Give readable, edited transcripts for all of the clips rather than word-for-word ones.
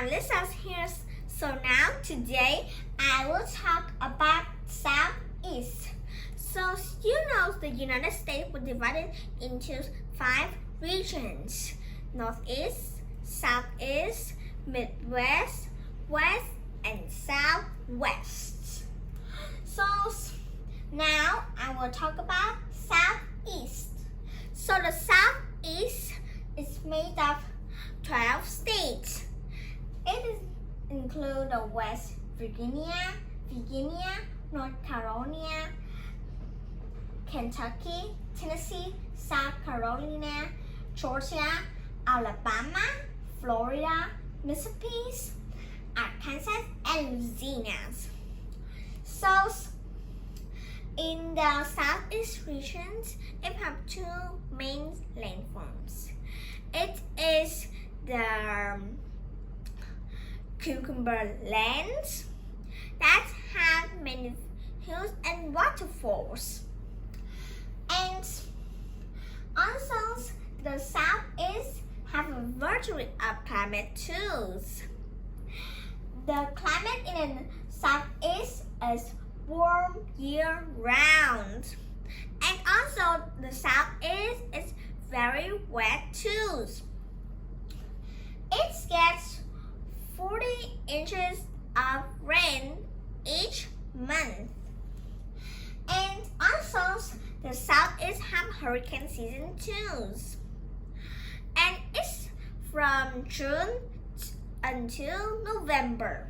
Lisa's here. So now today I will talk about Southeast. So you know the United States was divided into 5 regions: Northeast, Southeast, Midwest, West, and Southwest. So now I will talk about Southeast. So the Southeast is made of 12 states. It includes the West Virginia, North Carolina, Kentucky, Tennessee, South Carolina, Georgia, Alabama, Florida, Mississippi, Arkansas, and Louisiana. So in the Southeast regions, it has 2 main landforms. It is the cucumber lands that have many hills and waterfalls. And also the Southeast have a variety of climate too. The climate in the Southeast is warm year-round. And also the Southeast is very wet too. It gets 40 inches of rain each month. And also the Southeast have hurricane season too. And it's from June until November.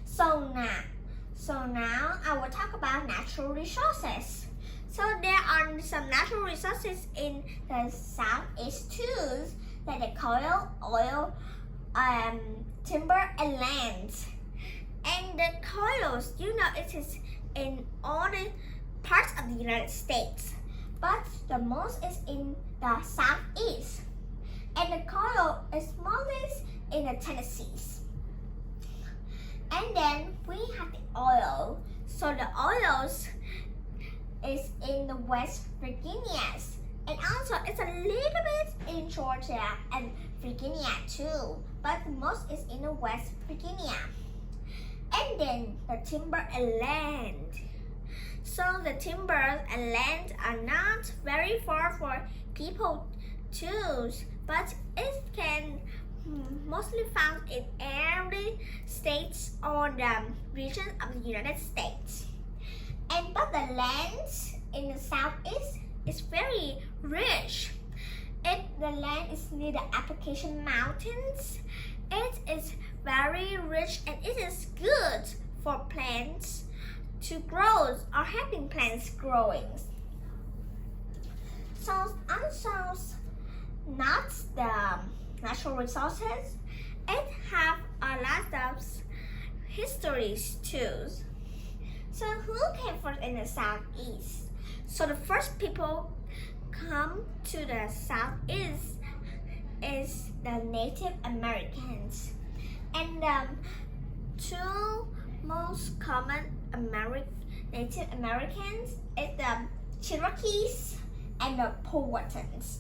So now I will talk about natural resources. So there are some natural resources in the Southeast too, like the coal, oil, timber, and land. And the coals, it is in all the parts of the United States, but the most is in the Southeast. And the coal is mostly in the Tennessee. And then we have the oil. So the oils is in the West Virginia. And also it's a little bit in Georgia and Virginia too. But most is in the West Virginia. And then the timber and land. So the timber and land are not very far for people to, but it can mostly found in every state or the region of the United States. But the land in the Southeast is very rich. The land is near the Appalachian Mountains. It is very rich and it is good for plants to grow or helping plants growing. So also not the natural resources, it have a lot of histories too. So who came first in the Southeast? So the first people come to the Southeast is the Native Americans. And the 2 most common Native Americans is the Cherokees and the Powhatans.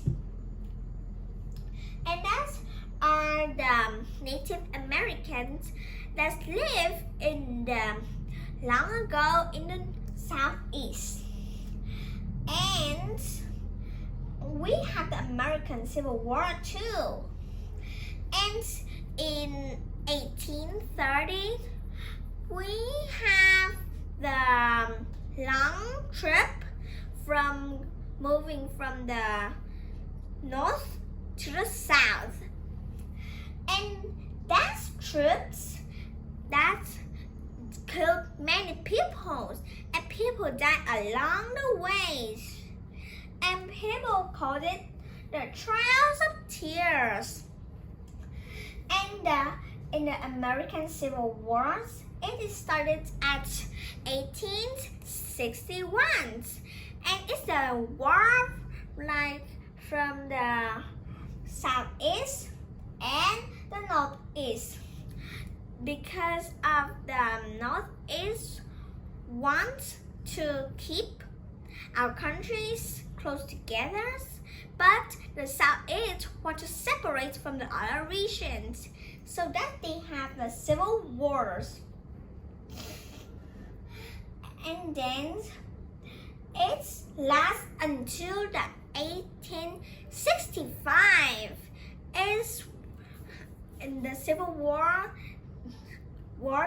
And that are the Native Americans that live in the long ago in the Southeast. And we have the American Civil War too. And in 1830, we have the long trip from moving from the north to the south. And that's troops that killed many people, and people died along the way. And people called it the Trails of Tears. And in the American Civil War, it started at 1861. And it's a war like from the Southeast and the Northeast. Because of the Northeast wants to keep our countries close together, but the Southeast want to separate from the other regions. so that they have the civil wars. And then it lasts until the 1865. Is in the Civil War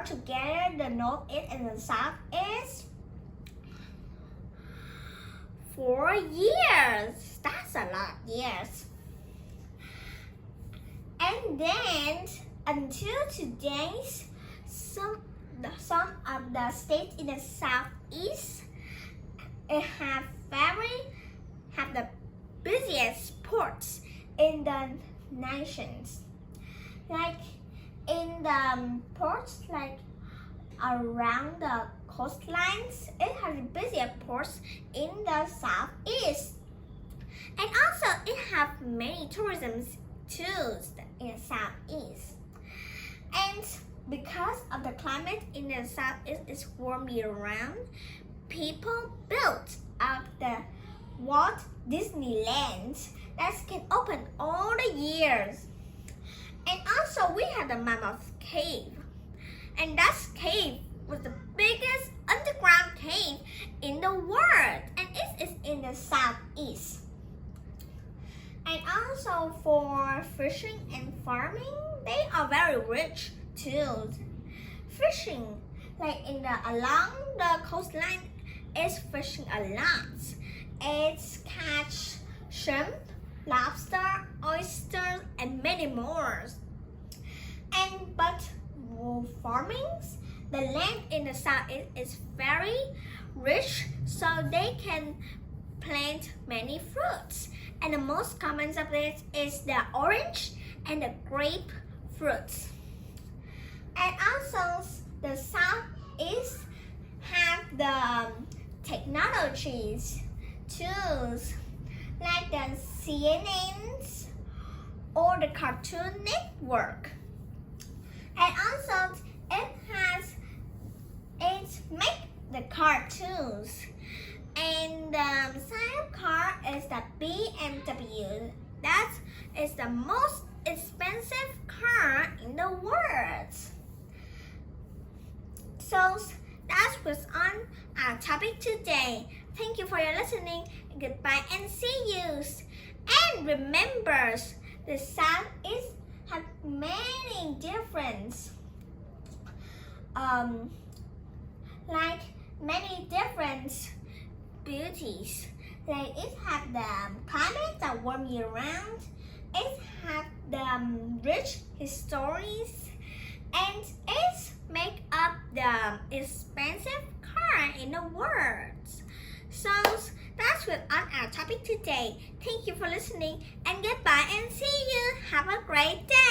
together, the Northeast and the Southeast. 4 years. That's a lot of years. And then until today, some of the states in the Southeast have the busiest ports in the nations. Like in the ports, like around the coastlines, it has the busiest ports in the Southeast. And also it has many tourism too in the Southeast. And because of the climate in the Southeast is warm year-round, people built up the Walt Disneyland that can open all the years. And also we have the Mammoth Cave. And that cave was the biggest underground cave in the world. And it is in the Southeast. And also for fishing and farming, they are very rich too. Fishing, like along the coastline, is fishing a lot. It's catch shrimp, lobster, oysters, and many more. But farming, the land in the south is very rich, so they can plant many fruits. And the most common of it is the orange and the grape fruits. And also the southeast have the technologies tools like the CNNs or the Cartoon Network. And also it make the cartoons. And the second car is the BMW. That is the most expensive car in the world. So that was on our topic today. Thank you for your listening. Goodbye and see you. And remember, the Southeast have many different beauties. Like it have the climate that warm year round. It have the rich histories, and it make up the expensive car in the world. So that's what on our topic today. Thank you for listening and goodbye and see you. Have a great day.